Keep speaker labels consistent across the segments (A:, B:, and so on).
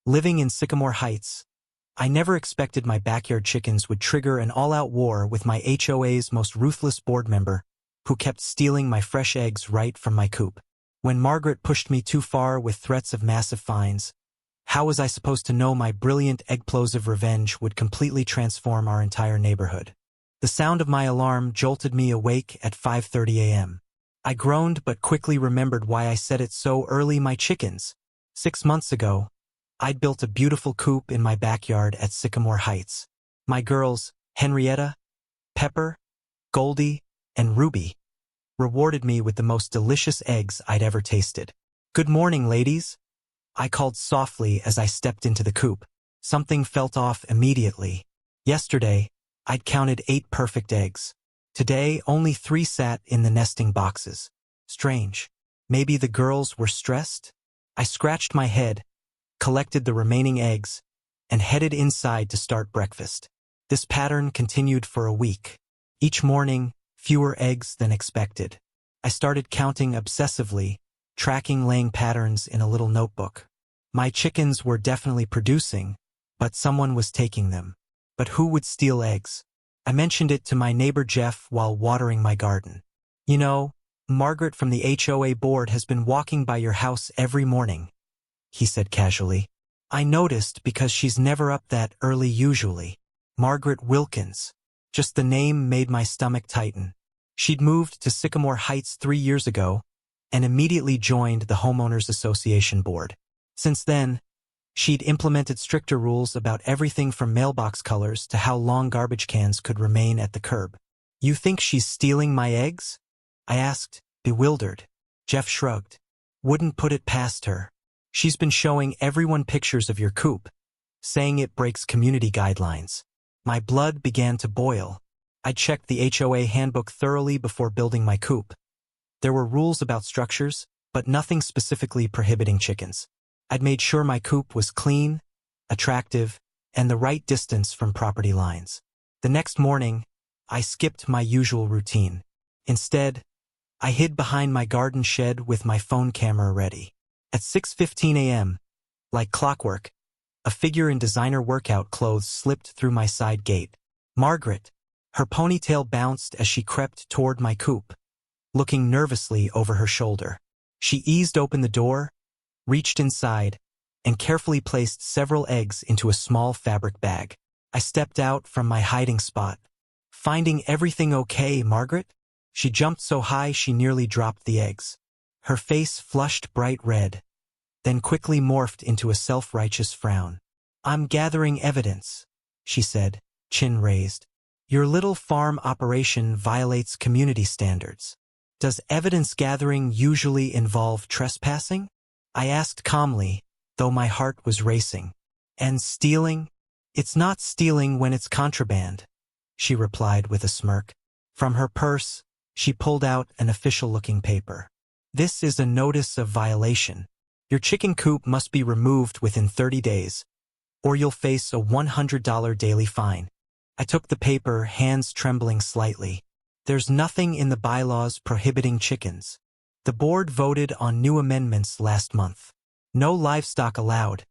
A: Living in Sycamore Heights, I never expected my backyard chickens would trigger an all-out war with my HOA's most ruthless board member, who kept stealing my fresh eggs right from my coop. When Margaret pushed me too far with threats of massive fines, how was I supposed to know my brilliant explosive revenge would completely transform our entire neighborhood? The sound of my alarm jolted me awake at 5:30 a.m. I groaned but quickly remembered why I said it so early. My chickens. 6 months ago, I'd built a beautiful coop in my backyard at Sycamore Heights. My girls, Henrietta, Pepper, Goldie, and Ruby, rewarded me with the most delicious eggs I'd ever tasted. "Good morning, ladies," I called softly as I stepped into the coop. Something felt off immediately. Yesterday, I'd counted 8 perfect eggs. Today, only 3 sat in the nesting boxes. Strange. Maybe the girls were stressed? I scratched my head, collected the remaining eggs, and headed inside to start breakfast. This pattern continued for a week. Each morning, fewer eggs than expected. I started counting obsessively, tracking laying patterns in a little notebook. My chickens were definitely producing, but someone was taking them. But who would steal eggs? I mentioned it to my neighbor Jeff while watering my garden. "You know, Margaret from the HOA board has been walking by your house every morning," he said casually. "I noticed because she's never up that early usually." Margaret Wilkins. Just the name made my stomach tighten. She'd moved to Sycamore Heights 3 years ago and immediately joined the Homeowners Association board. Since then, she'd implemented stricter rules about everything from mailbox colors to how long garbage cans could remain at the curb. "You think she's stealing my eggs?" I asked, bewildered. Jeff shrugged. "Wouldn't put it past her. She's been showing everyone pictures of your coop, saying it breaks community guidelines." My blood began to boil. I checked the HOA handbook thoroughly before building my coop. There were rules about structures, but nothing specifically prohibiting chickens. I'd made sure my coop was clean, attractive, and the right distance from property lines. The next morning, I skipped my usual routine. Instead, I hid behind my garden shed with my phone camera ready. At 6:15 a.m., like clockwork, a figure in designer workout clothes slipped through my side gate. Margaret. Her ponytail bounced as she crept toward my coop, looking nervously over her shoulder. She eased open the door, reached inside, and carefully placed several eggs into a small fabric bag. I stepped out from my hiding spot. "Finding everything okay, Margaret?" She jumped so high she nearly dropped the eggs. Her face flushed bright red, then quickly morphed into a self-righteous frown. "I'm gathering evidence," she said, chin raised. "Your little farm operation violates community standards. Does evidence gathering usually involve trespassing?" I asked calmly, though my heart was racing. "And stealing?" "It's not stealing when it's contraband," she replied with a smirk. From her purse, she pulled out an official-looking paper. "This is a notice of violation. Your chicken coop must be removed within 30 days, or you'll face a $100 daily fine." I took the paper, hands trembling slightly. There's nothing in the bylaws prohibiting chickens. The board voted on new amendments last month. No livestock allowed,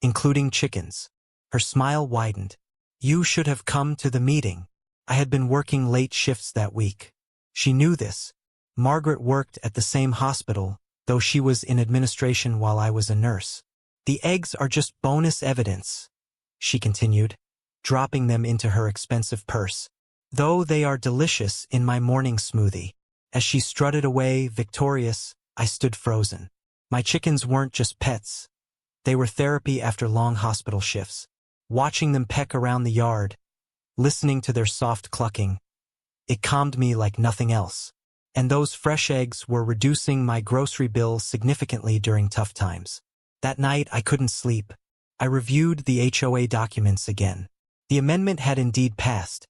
A: including chickens. Her smile widened. "You should have come to the meeting." I had been working late shifts that week. She knew this. Margaret worked at the same hospital, though she was in administration while I was a nurse. "The eggs are just bonus evidence," she continued, dropping them into her expensive purse. "Though they are delicious in my morning smoothie." As she strutted away, victorious, I stood frozen. My chickens weren't just pets. They were therapy after long hospital shifts. Watching them peck around the yard, listening to their soft clucking, it calmed me like nothing else. And those fresh eggs were reducing my grocery bill significantly during tough times. That night, I couldn't sleep. I reviewed the HOA documents again. The amendment had indeed passed,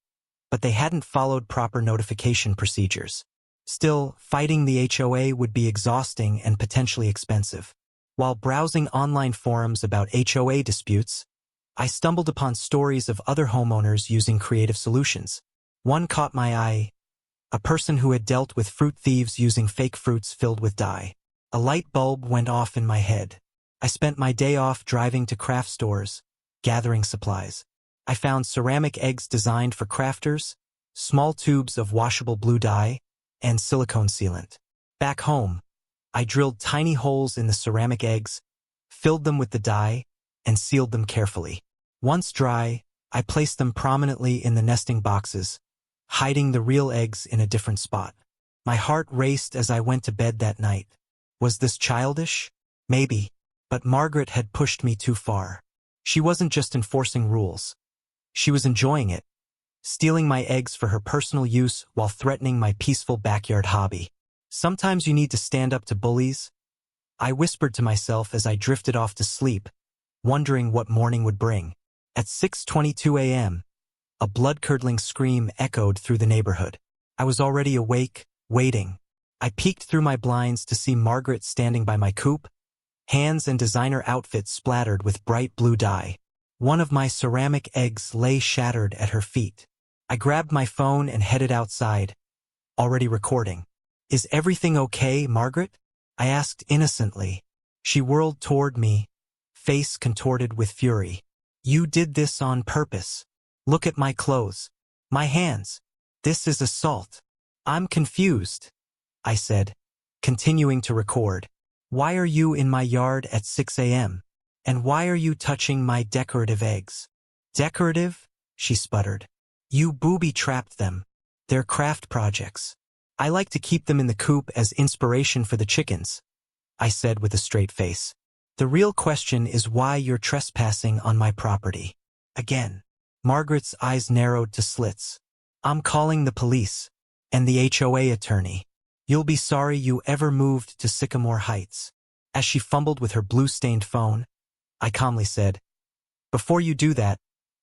A: but they hadn't followed proper notification procedures. Still, fighting the HOA would be exhausting and potentially expensive. While browsing online forums about HOA disputes, I stumbled upon stories of other homeowners using creative solutions. One caught my eye: a person who had dealt with fruit thieves using fake fruits filled with dye. A light bulb went off in my head. I spent my day off driving to craft stores, gathering supplies. I found ceramic eggs designed for crafters, small tubes of washable blue dye, and silicone sealant. Back home, I drilled tiny holes in the ceramic eggs, filled them with the dye, and sealed them carefully. Once dry, I placed them prominently in the nesting boxes, hiding the real eggs in a different spot. My heart raced as I went to bed that night. Was this childish? Maybe, but Margaret had pushed me too far. She wasn't just enforcing rules. She was enjoying it, stealing my eggs for her personal use while threatening my peaceful backyard hobby. Sometimes you need to stand up to bullies, I whispered to myself as I drifted off to sleep, wondering what morning would bring. At 6:22 a.m., a blood-curdling scream echoed through the neighborhood. I was already awake, waiting. I peeked through my blinds to see Margaret standing by my coop, hands and designer outfit splattered with bright blue dye. One of my ceramic eggs lay shattered at her feet. I grabbed my phone and headed outside, already recording. "Is everything okay, Margaret?" I asked innocently. She whirled toward me, face contorted with fury. "You did this on purpose. Look at my clothes. My hands. This is assault." "I'm confused," I said, continuing to record. "Why are you in my yard at 6 a.m.? And why are you touching my decorative eggs?" "Decorative?" she sputtered. "You booby-trapped them. They're craft projects. I like to keep them in the coop as inspiration for the chickens," I said with a straight face. "The real question is why you're trespassing on my property." Again, Margaret's eyes narrowed to slits. "I'm calling the police and the HOA attorney. You'll be sorry you ever moved to Sycamore Heights." As she fumbled with her blue-stained phone, I calmly said, "Before you do that,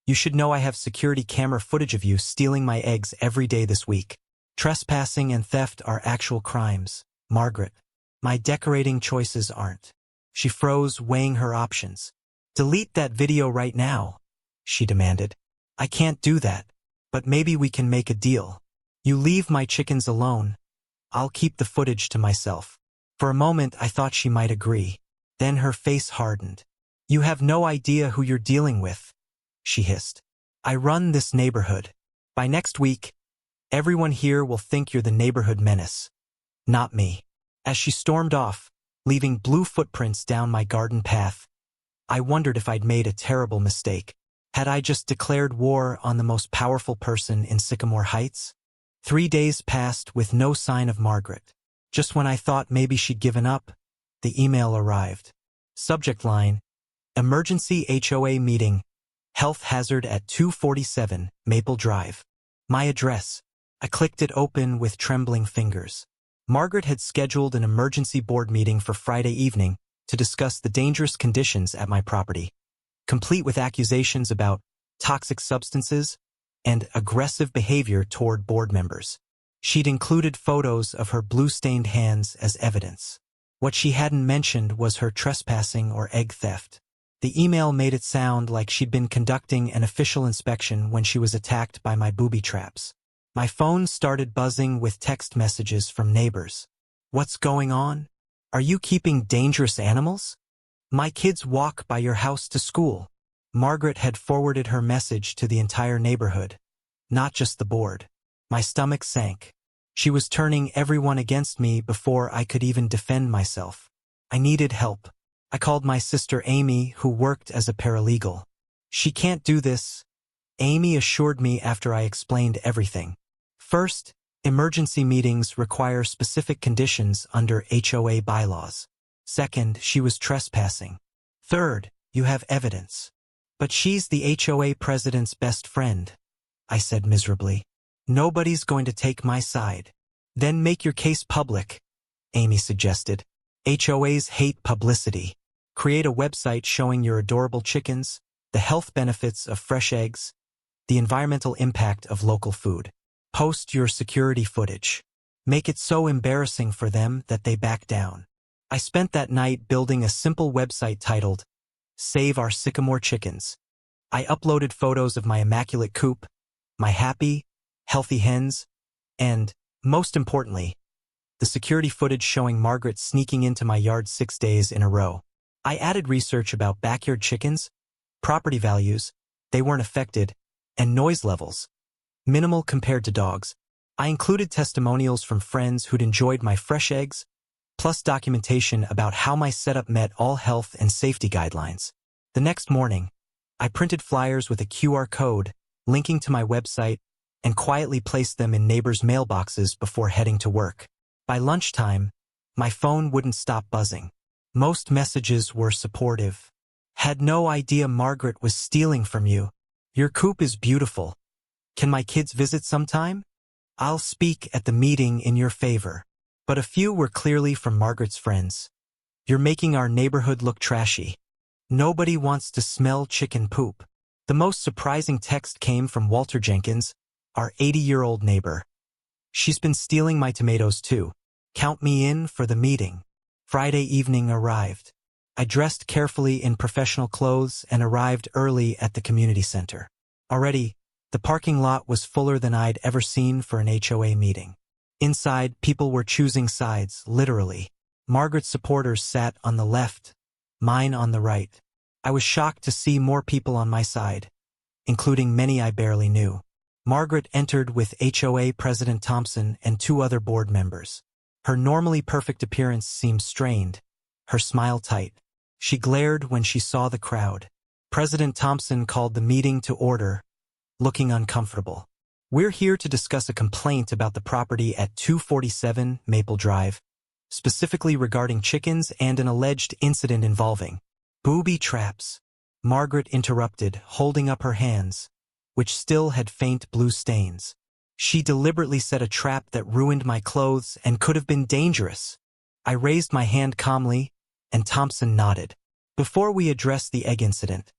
A: you should know I have security camera footage of you stealing my eggs every day this week. Trespassing and theft are actual crimes, Margaret. My decorating choices aren't." She froze, weighing her options. "Delete that video right now," she demanded. "I can't do that, but maybe we can make a deal. You leave my chickens alone. I'll keep the footage to myself." For a moment, I thought she might agree. Then her face hardened. "You have no idea who you're dealing with," she hissed. "I run this neighborhood. By next week, everyone here will think you're the neighborhood menace, not me." As she stormed off, leaving blue footprints down my garden path, I wondered if I'd made a terrible mistake. Had I just declared war on the most powerful person in Sycamore Heights? 3 days passed with no sign of Margaret. Just when I thought maybe she'd given up, the email arrived. Subject line: Emergency HOA meeting. Health hazard at 247 Maple Drive. My address. I clicked it open with trembling fingers. Margaret had scheduled an emergency board meeting for Friday evening to discuss the dangerous conditions at my property, complete with accusations about toxic substances and aggressive behavior toward board members. She'd included photos of her blue-stained hands as evidence. What she hadn't mentioned was her trespassing or egg theft. The email made it sound like she'd been conducting an official inspection when she was attacked by my booby traps. My phone started buzzing with text messages from neighbors. "What's going on? Are you keeping dangerous animals? My kids walk by your house to school." Margaret had forwarded her message to the entire neighborhood, not just the board. My stomach sank. She was turning everyone against me before I could even defend myself. I needed help. I called my sister Amy, who worked as a paralegal. "She can't do this," Amy assured me after I explained everything. "First, emergency meetings require specific conditions under HOA bylaws. Second, she was trespassing. Third, you have evidence." "But she's the HOA president's best friend," I said miserably. "Nobody's going to take my side." "Then make your case public," Amy suggested. "HOAs hate publicity. Create a website showing your adorable chickens, the health benefits of fresh eggs, the environmental impact of local food. Post your security footage. Make it so embarrassing for them that they back down." I spent that night building a simple website titled, "Save Our Sycamore Chickens." I uploaded photos of my immaculate coop, my happy, healthy hens, and, most importantly, the security footage showing Margaret sneaking into my yard 6 days in a row. I added research about backyard chickens, property values, they weren't affected, and noise levels, minimal compared to dogs. I included testimonials from friends who'd enjoyed my fresh eggs, plus documentation about how my setup met all health and safety guidelines. The next morning, I printed flyers with a QR code linking to my website and quietly placed them in neighbors' mailboxes before heading to work. By lunchtime, my phone wouldn't stop buzzing. Most messages were supportive. Had no idea Margaret was stealing from you. Your coop is beautiful. Can my kids visit sometime? I'll speak at the meeting in your favor. But a few were clearly from Margaret's friends. You're making our neighborhood look trashy. Nobody wants to smell chicken poop. The most surprising text came from Walter Jenkins, our 80-year-old neighbor. She's been stealing my tomatoes too. Count me in for the meeting. Friday evening arrived. I dressed carefully in professional clothes and arrived early at the community center. Already, the parking lot was fuller than I'd ever seen for an HOA meeting. Inside, people were choosing sides, literally. Margaret's supporters sat on the left, mine on the right. I was shocked to see more people on my side, including many I barely knew. Margaret entered with HOA President Thompson and 2 other board members. Her normally perfect appearance seemed strained, her smile tight. She glared when she saw the crowd. President Thompson called the meeting to order, looking uncomfortable. We're here to discuss a complaint about the property at 247 Maple Drive, specifically regarding chickens and an alleged incident involving booby traps. Margaret interrupted, holding up her hands, which still had faint blue stains. She deliberately set a trap that ruined my clothes and could have been dangerous. I raised my hand calmly, and Thompson nodded. Before we address the egg incident,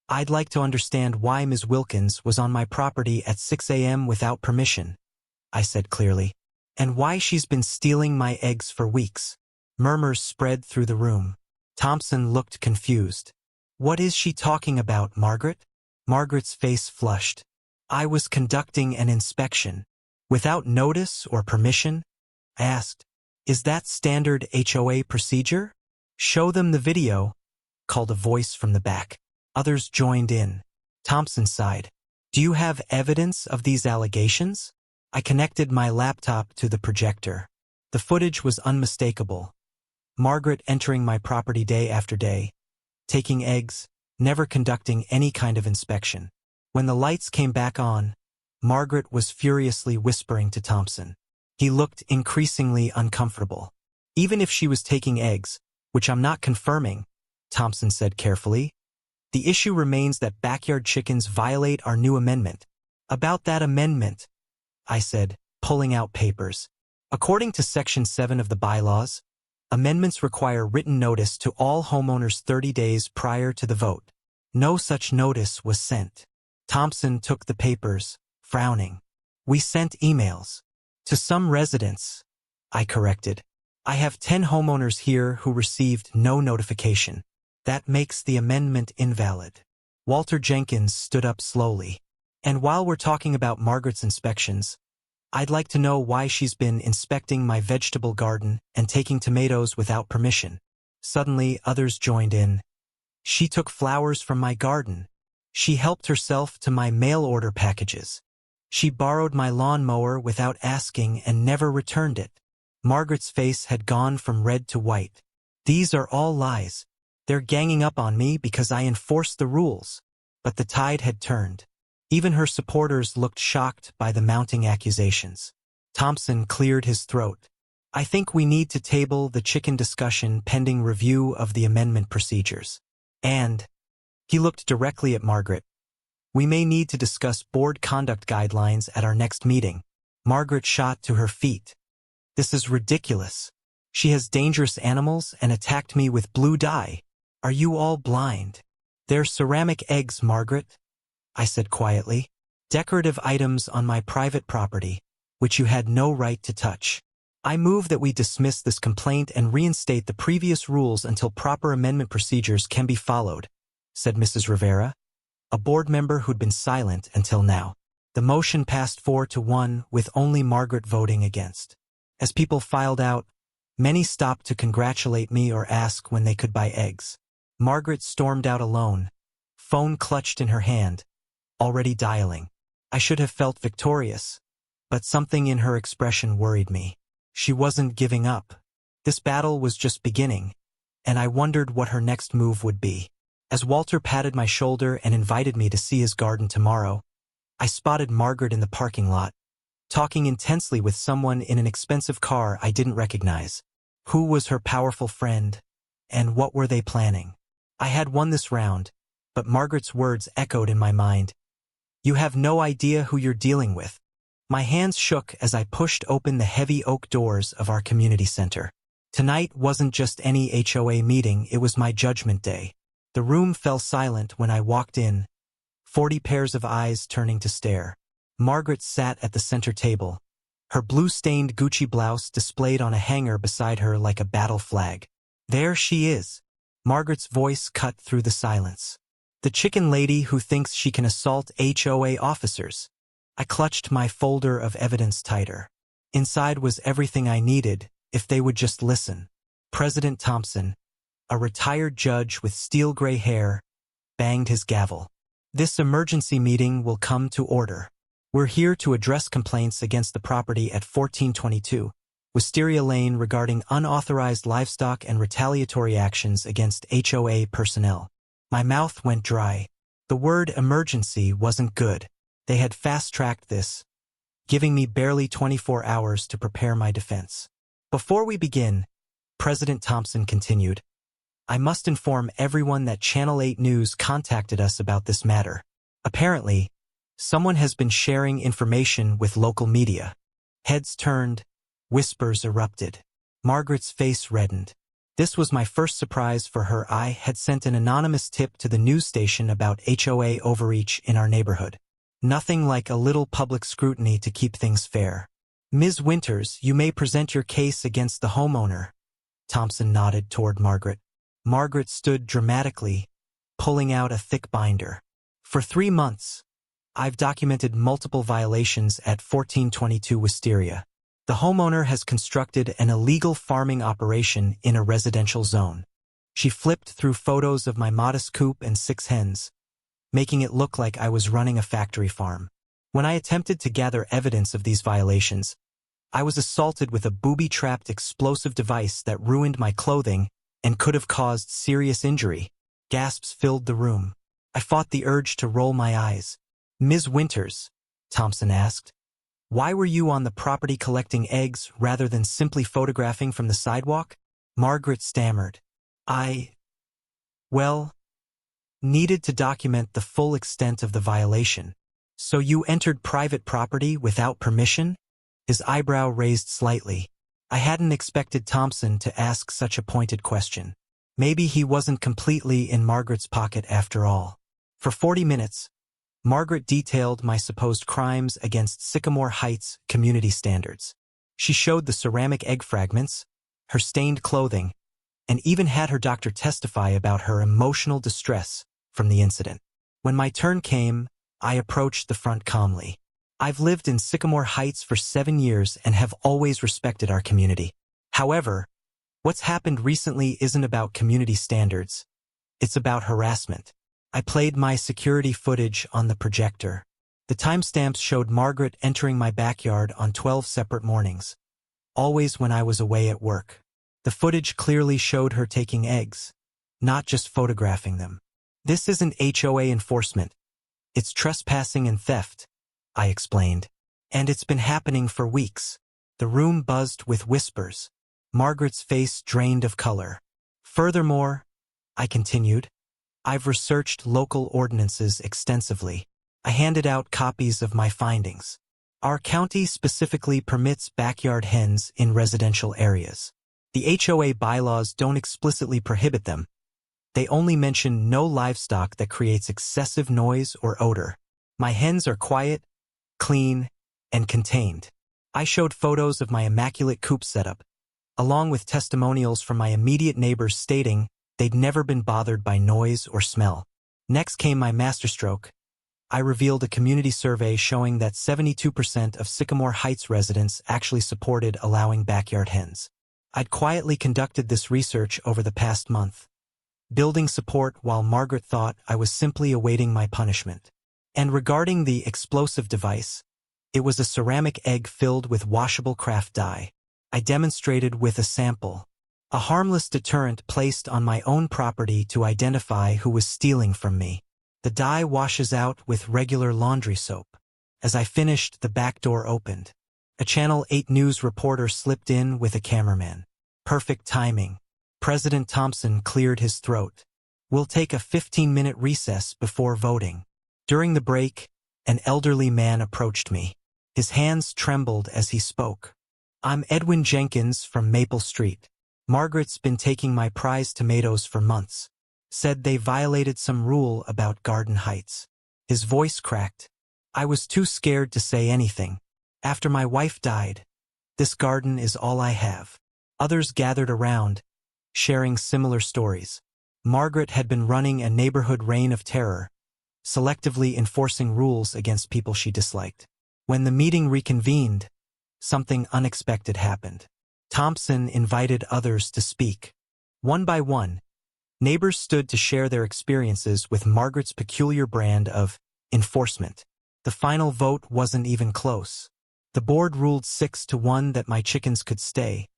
A: I'd like to understand why Ms. Wilkins was on my property at 6 a.m. without permission, I said clearly, and why she's been stealing my eggs for weeks. Murmurs spread through the room. Thompson looked confused. What is she talking about, Margaret? Margaret's face flushed. I was conducting an inspection. Without notice or permission? I asked. Is that standard HOA procedure? Show them the video, called a voice from the back. Others joined in. Thompson sighed. Do you have evidence of these allegations? I connected my laptop to the projector. The footage was unmistakable. Margaret entering my property day after day, taking eggs, never conducting any kind of inspection. When the lights came back on, Margaret was furiously whispering to Thompson. He looked increasingly uncomfortable. Even if she was taking eggs, which I'm not confirming, Thompson said carefully, the issue remains that backyard chickens violate our new amendment. About that amendment, I said, pulling out papers. According to Section 7 of the bylaws, amendments require written notice to all homeowners 30 days prior to the vote. No such notice was sent. Thompson took the papers, frowning. We sent emails. To some residents, I corrected. I have 10 homeowners here who received no notification. That makes the amendment invalid. Walter Jenkins stood up slowly. And while we're talking about Margaret's inspections, I'd like to know why she's been inspecting my vegetable garden and taking tomatoes without permission. Suddenly, others joined in. She took flowers from my garden. She helped herself to my mail order packages. She borrowed my lawnmower without asking and never returned it. Margaret's face had gone from red to white. These are all lies. They're ganging up on me because I enforced the rules. But the tide had turned. Even her supporters looked shocked by the mounting accusations. Thompson cleared his throat. I think we need to table the chicken discussion pending review of the amendment procedures. And, he looked directly at Margaret, we may need to discuss board conduct guidelines at our next meeting. Margaret shot to her feet. This is ridiculous. She has dangerous animals and attacked me with blue dye. Are you all blind? They're ceramic eggs, Margaret, I said quietly. Decorative items on my private property, which you had no right to touch. I move that we dismiss this complaint and reinstate the previous rules until proper amendment procedures can be followed, said Mrs. Rivera, a board member who'd been silent until now. The motion passed 4-1 with only Margaret voting against. As people filed out, many stopped to congratulate me or ask when they could buy eggs. Margaret stormed out alone, phone clutched in her hand, already dialing. I should have felt victorious, but something in her expression worried me. She wasn't giving up. This battle was just beginning, and I wondered what her next move would be. As Walter patted my shoulder and invited me to see his garden tomorrow, I spotted Margaret in the parking lot, talking intensely with someone in an expensive car I didn't recognize. Who was her powerful friend, and what were they planning? I had won this round, but Margaret's words echoed in my mind. You have no idea who you're dealing with. My hands shook as I pushed open the heavy oak doors of our community center. Tonight wasn't just any HOA meeting, it was my judgment day. The room fell silent when I walked in, 40 pairs of eyes turning to stare. Margaret sat at the center table, her blue-stained Gucci blouse displayed on a hanger beside her like a battle flag. There she is. Margaret's voice cut through the silence. The chicken lady who thinks she can assault HOA officers. I clutched my folder of evidence tighter. Inside was everything I needed, if they would just listen. President Thompson, a retired judge with steel gray hair, banged his gavel. This emergency meeting will come to order. We're here to address complaints against the property at 1422 Wisteria Lane regarding unauthorized livestock and retaliatory actions against HOA personnel. My mouth went dry. The word emergency wasn't good. They had fast-tracked this, giving me barely 24 hours to prepare my defense. Before we begin, President Thompson continued, I must inform everyone that Channel 8 News contacted us about this matter. Apparently, someone has been sharing information with local media. Heads turned, whispers erupted. Margaret's face reddened. This was my first surprise for her. I had sent an anonymous tip to the news station about HOA overreach in our neighborhood. Nothing like a little public scrutiny to keep things fair. Ms. Winters, you may present your case against the homeowner. Thompson nodded toward Margaret. Margaret stood dramatically, pulling out a thick binder. For 3 months, I've documented multiple violations at 1422 Wisteria. The homeowner has constructed an illegal farming operation in a residential zone. She flipped through photos of my modest coop and 6 hens, making it look like I was running a factory farm. When I attempted to gather evidence of these violations, I was assaulted with a booby-trapped explosive device that ruined my clothing and could have caused serious injury. Gasps filled the room. I fought the urge to roll my eyes. Ms. Winters, Thompson asked, why were you on the property collecting eggs rather than simply photographing from the sidewalk? Margaret stammered. Well, needed to document the full extent of the violation. So you entered private property without permission? His eyebrow raised slightly. I hadn't expected Thompson to ask such a pointed question. Maybe he wasn't completely in Margaret's pocket after all. For 40 minutes, Margaret detailed my supposed crimes against Sycamore Heights community standards. She showed the ceramic egg fragments, her stained clothing, and even had her doctor testify about her emotional distress from the incident. When my turn came, I approached the front calmly. I've lived in Sycamore Heights for 7 years and have always respected our community. However, what's happened recently isn't about community standards. It's about harassment. I played my security footage on the projector. The timestamps showed Margaret entering my backyard on 12 separate mornings, always when I was away at work. The footage clearly showed her taking eggs, not just photographing them. This isn't HOA enforcement. It's trespassing and theft, I explained. And it's been happening for weeks. The room buzzed with whispers. Margaret's face drained of color. Furthermore, I continued, I've researched local ordinances extensively. I handed out copies of my findings. Our county specifically permits backyard hens in residential areas. The HOA bylaws don't explicitly prohibit them. They only mention no livestock that creates excessive noise or odor. My hens are quiet, clean, and contained. I showed photos of my immaculate coop setup, along with testimonials from my immediate neighbors stating they'd never been bothered by noise or smell. Next came my masterstroke. I revealed a community survey showing that 72% of Sycamore Heights residents actually supported allowing backyard hens. I'd quietly conducted this research over the past month, building support while Margaret thought I was simply awaiting my punishment. And regarding the explosive device, it was a ceramic egg filled with washable craft dye. I demonstrated with a sample. A harmless deterrent placed on my own property to identify who was stealing from me. The dye washes out with regular laundry soap. As I finished, the back door opened. A Channel 8 News reporter slipped in with a cameraman. Perfect timing. President Thompson cleared his throat. We'll take a 15-minute recess before voting. During the break, an elderly man approached me. His hands trembled as he spoke. I'm Edwin Jenkins from Maple Street. Margaret's been taking my prize tomatoes for months. Said they violated some rule about garden heights. His voice cracked. I was too scared to say anything. After my wife died, this garden is all I have. Others gathered around, sharing similar stories. Margaret had been running a neighborhood reign of terror, selectively enforcing rules against people she disliked. When the meeting reconvened, something unexpected happened. Thompson invited others to speak. One by one, neighbors stood to share their experiences with Margaret's peculiar brand of enforcement. The final vote wasn't even close. The board ruled 6-1 that my chickens could stay,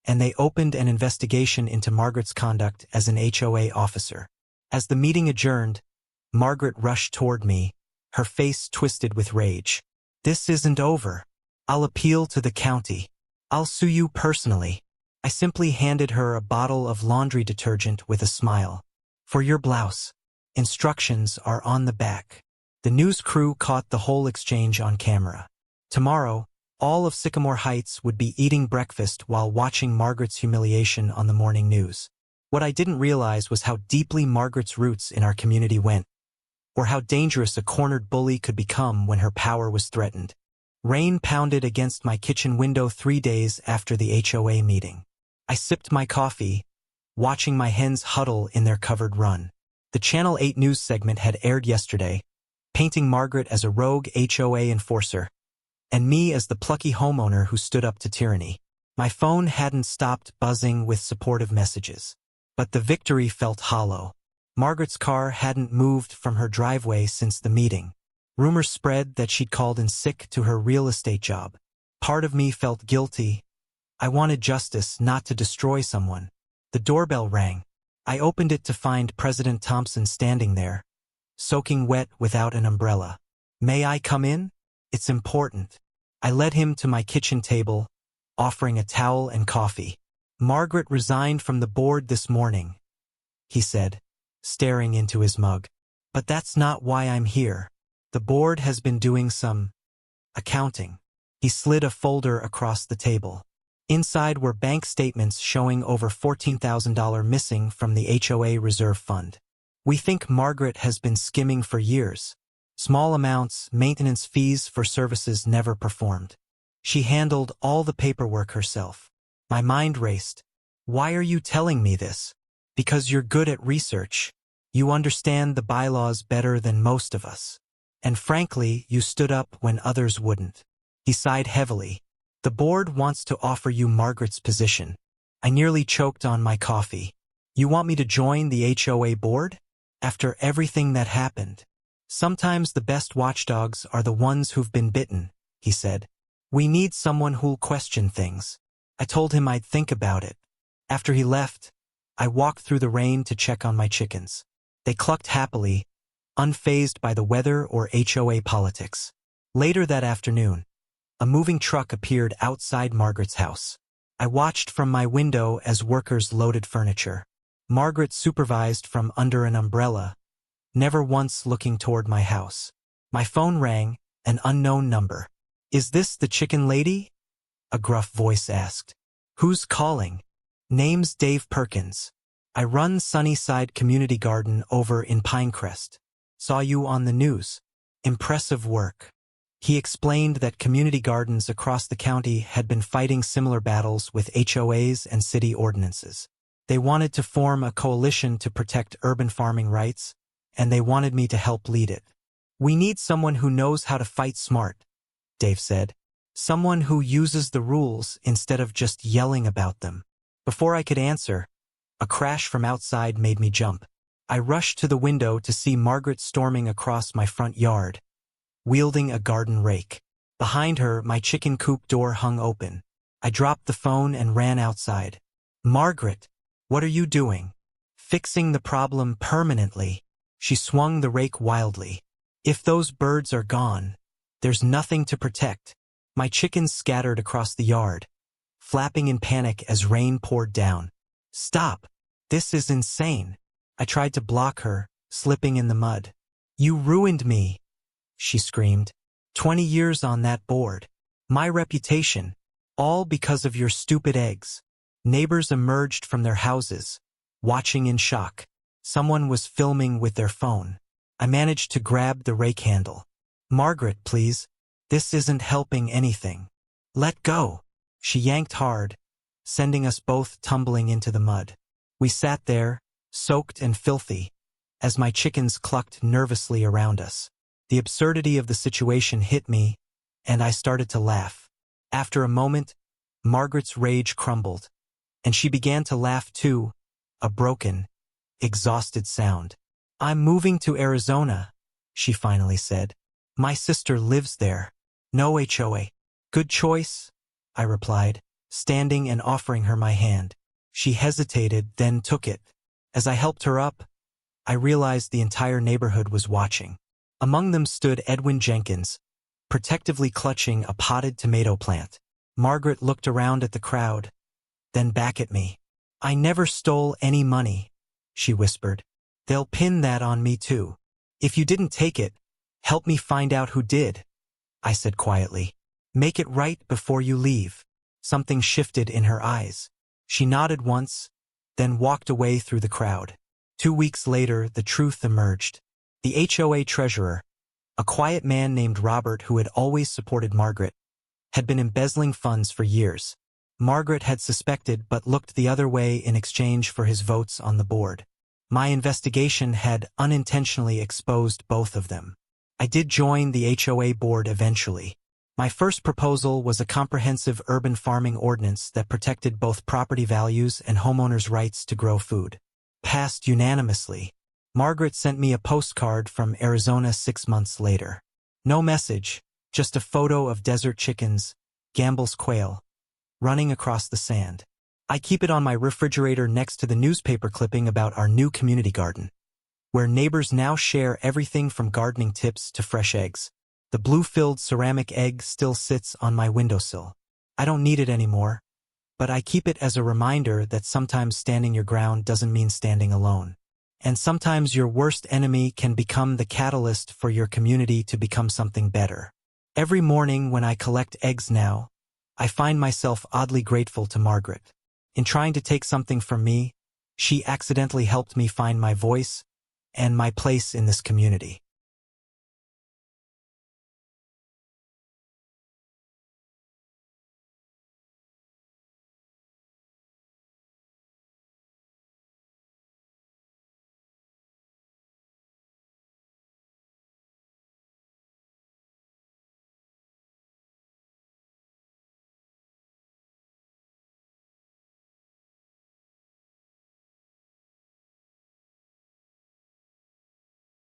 A: and they opened an investigation into Margaret's conduct as an HOA officer. As the meeting adjourned, Margaret rushed toward me, her face twisted with rage. This isn't over. I'll appeal to the county. I'll sue you personally. I simply handed her a bottle of laundry detergent with a smile. For your blouse. Instructions are on the back. The news crew caught the whole exchange on camera. Tomorrow, all of Sycamore Heights would be eating breakfast while watching Margaret's humiliation on the morning news. What I didn't realize was how deeply Margaret's roots in our community went, or how dangerous a cornered bully could become when her power was threatened. Rain pounded against my kitchen window 3 days after the HOA meeting. I sipped my coffee, watching my hens huddle in their covered run. The Channel 8 news segment had aired yesterday, painting Margaret as a rogue HOA enforcer, and me as the plucky homeowner who stood up to tyranny. My phone hadn't stopped buzzing with supportive messages. But the victory felt hollow. Margaret's car hadn't moved from her driveway since the meeting. Rumors spread that she'd called in sick to her real estate job. Part of me felt guilty. I wanted justice, not to destroy someone. The doorbell rang. I opened it to find President Thompson standing there, soaking wet without an umbrella. May I come in? It's important. I led him to my kitchen table, offering a towel and coffee. Margaret resigned from the board this morning, he said, staring into his mug. But that's not why I'm here. The board has been doing some accounting. He slid a folder across the table. Inside were bank statements showing over $14,000 missing from the HOA reserve fund. We think Margaret has been skimming for years. Small amounts, maintenance fees for services never performed. She handled all the paperwork herself. My mind raced. Why are you telling me this? Because you're good at research. You understand the bylaws better than most of us. And frankly, you stood up when others wouldn't. He sighed heavily. The board wants to offer you Margaret's position. I nearly choked on my coffee. You want me to join the HOA board? After everything that happened? Sometimes the best watchdogs are the ones who've been bitten, he said. We need someone who'll question things. I told him I'd think about it. After he left, I walked through the rain to check on my chickens. They clucked happily, unfazed by the weather or HOA politics. Later that afternoon, a moving truck appeared outside Margaret's house. I watched from my window as workers loaded furniture. Margaret supervised from under an umbrella, never once looking toward my house. My phone rang, an unknown number. Is this the chicken lady? A gruff voice asked. Who's calling? Name's Dave Perkins. I run Sunnyside Community Garden over in Pinecrest. Saw you on the news. Impressive work. He explained that community gardens across the county had been fighting similar battles with HOAs and city ordinances. They wanted to form a coalition to protect urban farming rights, and they wanted me to help lead it. We need someone who knows how to fight smart, Dave said. Someone who uses the rules instead of just yelling about them. Before I could answer, A crash from outside made me jump. I rushed to the window to see Margaret storming across my front yard, wielding a garden rake. Behind her, my chicken coop door hung open. I dropped the phone and ran outside. "Margaret, what are you doing?" "Fixing the problem permanently." She swung the rake wildly. "If those birds are gone, there's nothing to protect." My chickens scattered across the yard, flapping in panic as rain poured down. "Stop! This is insane." I tried to block her, slipping in the mud. "You ruined me," she screamed. 20 years on that board. My reputation. All because of your stupid eggs." Neighbors emerged from their houses, watching in shock. Someone was filming with their phone. I managed to grab the rake handle. "Margaret, please. This isn't helping anything." "Let go." She yanked hard, sending us both tumbling into the mud. We sat there, soaked and filthy, as my chickens clucked nervously around us. The absurdity of the situation hit me, and I started to laugh. After a moment, Margaret's rage crumbled, and she began to laugh too, a broken, exhausted sound. "I'm moving to Arizona," she finally said. "My sister lives there. No HOA." "Good choice," I replied, standing and offering her my hand. She hesitated, then took it. As I helped her up, I realized the entire neighborhood was watching. Among them stood Edwin Jenkins, protectively clutching a potted tomato plant. Margaret looked around at the crowd, then back at me. "I never stole any money," she whispered. "They'll pin that on me too. If you didn't take it, help me find out who did," I said quietly. "Make it right before you leave." Something shifted in her eyes. She nodded once, then walked away through the crowd. 2 weeks later, the truth emerged. The HOA treasurer, a quiet man named Robert who had always supported Margaret, had been embezzling funds for years. Margaret had suspected but looked the other way in exchange for his votes on the board. My investigation had unintentionally exposed both of them. I did join the HOA board eventually. My first proposal was a comprehensive urban farming ordinance that protected both property values and homeowners' rights to grow food. Passed unanimously. Margaret sent me a postcard from Arizona 6 months later. No message, just a photo of desert chickens, Gambel's quail, running across the sand. I keep it on my refrigerator next to the newspaper clipping about our new community garden, where neighbors now share everything from gardening tips to fresh eggs. The blue-filled ceramic egg still sits on my windowsill. I don't need it anymore, but I keep it as a reminder that sometimes standing your ground doesn't mean standing alone. And sometimes your worst enemy can become the catalyst for your community to become something better. Every morning when I collect eggs now, I find myself oddly grateful to Margaret. In trying to take something from me, she accidentally helped me find my voice and my place in this community.